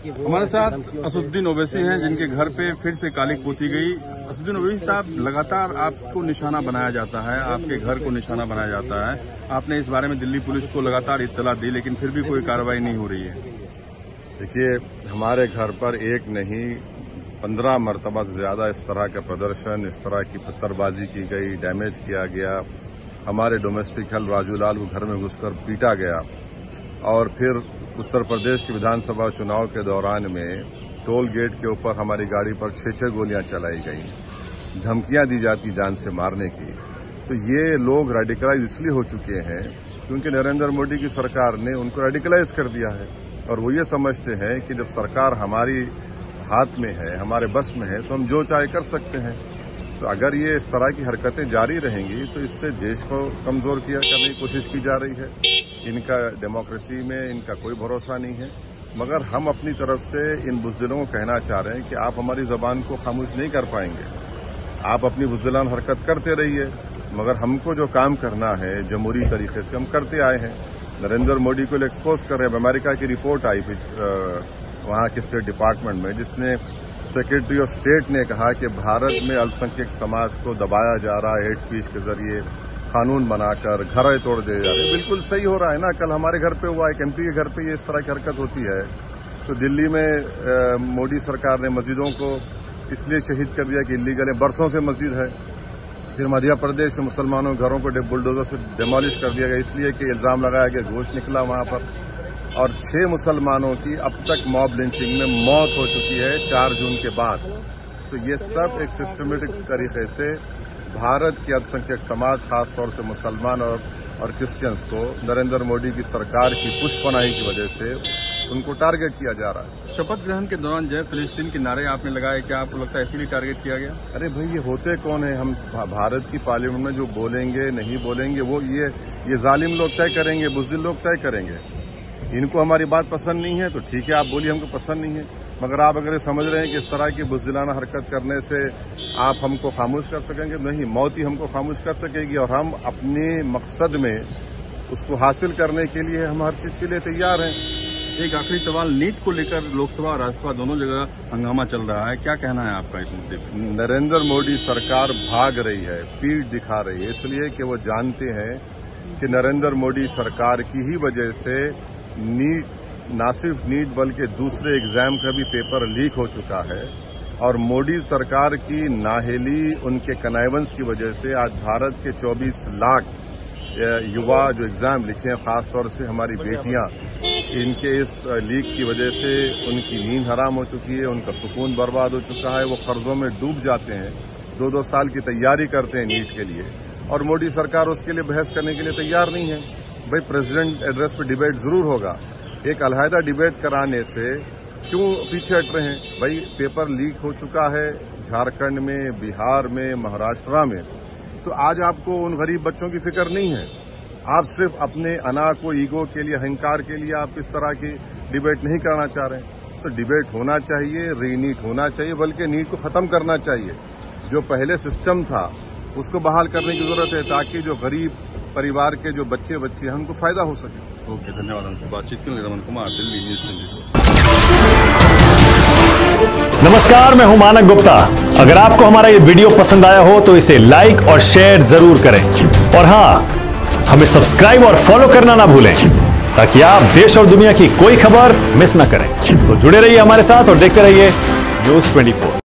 हमारे साथ असदुद्दीन ओवैसी हैं, जिनके घर पे फिर से कालिक पोती गई। असदुद्दीन ओवैसी साहब, लगातार आपको निशाना बनाया जाता है, आपके घर को निशाना बनाया जाता है। आपने इस बारे में दिल्ली पुलिस को लगातार इत्तला दी, लेकिन फिर भी कोई कार्रवाई नहीं हो रही है। देखिए, हमारे घर पर एक नहीं 15 मरतबा से ज्यादा इस तरह का प्रदर्शन, इस तरह की पत्थरबाजी की गई, डैमेज किया गया। हमारे डोमेस्टिक हेल्थ राजू लाल को घर में घुसकर पीटा गया। और फिर उत्तर प्रदेश की विधानसभा चुनाव के दौरान में टोल गेट के ऊपर हमारी गाड़ी पर 6 गोलियां चलाई गई, धमकियां दी जाती जान से मारने की। तो ये लोग रेडिकलाइज इसलिए हो चुके हैं क्योंकि नरेंद्र मोदी की सरकार ने उनको रेडिकलाइज कर दिया है, और वो ये समझते हैं कि जब सरकार हमारी हाथ में है, हमारे बस में है, तो हम जो चाहे कर सकते हैं। तो अगर ये इस तरह की हरकतें जारी रहेंगी तो इससे देश को कमजोर करने की कोशिश की जा रही है। इनका डेमोक्रेसी में इनका कोई भरोसा नहीं है। मगर हम अपनी तरफ से इन बुज़दिलों को कहना चाह रहे हैं कि आप हमारी जबान को खामोश नहीं कर पाएंगे। आप अपनी बुज़दिलाना हरकत करते रहिए, मगर हमको जो काम करना है जमहूरी तरीके से हम करते आए हैं। नरेंद्र मोदी को एक्सपोज कर रहे हैं। अमेरिका की रिपोर्ट आई वहां के स्टेट डिपार्टमेंट में, जिसने सेक्रेटरी ऑफ स्टेट ने कहा कि भारत में अल्पसंख्यक समाज को दबाया जा रहा है, हेट स्पीच के जरिए कानून बनाकर घर तोड़ दिए जा रहे हैं। बिल्कुल सही हो रहा है ना। कल हमारे घर पे हुआ, एक एमपी के घर पे ये इस तरह की हरकत होती है। तो दिल्ली में मोदी सरकार ने मस्जिदों को इसलिए शहीद कर दिया कि इलीगल है, बरसों से मस्जिद है। फिर मध्य प्रदेश में मुसलमानों के घरों को बुलडोजर से डेमोलिश कर दिया गया, इसलिए कि इल्जाम लगाया गया घोष निकला वहां पर। और 6 मुसलमानों की अब तक मॉब लिंचिंग में मौत हो चुकी है 4 जून के बाद। तो ये सब एक सिस्टमेटिक तरीके से भारत के अल्पसंख्यक समाज, खासतौर से मुसलमान और क्रिश्चियंस को नरेंद्र मोदी की सरकार की पुष्पनाही की वजह से उनको टारगेट किया जा रहा है। शपथ ग्रहण के दौरान जय फिलिस्तीन के नारे आपने लगाए, क्या आपको लगता है इसीलिए टारगेट किया गया? अरे भाई, ये होते कौन है? हम भारत की पार्लियामेंट में जो बोलेंगे नहीं बोलेंगे वो ये जालिम लोग तय करेंगे, बुज़दिल लोग तय करेंगे। इनको हमारी बात पसंद नहीं है तो ठीक है, आप बोलिए हमको पसंद नहीं है। मगर आप अगर समझ रहे हैं कि इस तरह की बुज़दिलाना हरकत करने से आप हमको खामोश कर सकेंगे, नहीं, मौत ही हमको खामोश कर सकेगी। और हम अपने मकसद में उसको हासिल करने के लिए हम हर चीज के लिए तैयार हैं। एक आखिरी सवाल, नीट को लेकर लोकसभा और राज्यसभा दोनों जगह हंगामा चल रहा है, क्या कहना है आपका इस मुद्दे पर? नरेंद्र मोदी सरकार भाग रही है, पीठ दिखा रही है, इसलिए कि वो जानते हैं कि नरेंद्र मोदी सरकार की ही वजह से नीट, न सिर्फ नीट बल्कि दूसरे एग्जाम का भी पेपर लीक हो चुका है। और मोदी सरकार की नाहेली, उनके कनाइवेंस की वजह से आज भारत के 24 लाख युवा जो एग्जाम लिखे हैं, खासतौर से हमारी बेटियां, इनके इस लीक की वजह से उनकी नींद हराम हो चुकी है, उनका सुकून बर्बाद हो चुका है। वो कर्जों में डूब जाते हैं, 2-2 साल की तैयारी करते हैं नीट के लिए, और मोदी सरकार उसके लिए बहस करने के लिए तैयार नहीं है। भाई, प्रेसिडेंट एड्रेस पर डिबेट जरूर होगा, एक अलहदा डिबेट कराने से क्यों पीछे हट रहे हैं? भाई, पेपर लीक हो चुका है झारखंड में, बिहार में, महाराष्ट्र में। तो आज आपको उन गरीब बच्चों की फिक्र नहीं है। आप सिर्फ अपने अना को, ईगो के लिए, अहंकार के लिए आप इस तरह की डिबेट नहीं करना चाह रहे हैं। तो डिबेट होना चाहिए, रीनीट होना चाहिए, बल्कि नीट को खत्म करना चाहिए। जो पहले सिस्टम था उसको बहाल करने की जरूरत है, ताकि जो गरीब परिवार के जो बच्चे हैं उनको फायदा हो सके। ओके, धन्यवाद। हमसे बातचीत के लिए रमन कुमार, दिल्ली न्यूज 24। नमस्कार, मैं हूं मानक गुप्ता। अगर आपको हमारा ये वीडियो पसंद आया हो तो इसे लाइक और शेयर जरूर करें, और हां, हमें सब्सक्राइब और फॉलो करना ना भूलें, ताकि आप देश और दुनिया की कोई खबर मिस ना करें। तो जुड़े रहिए हमारे साथ और देखते रहिए न्यूज 24।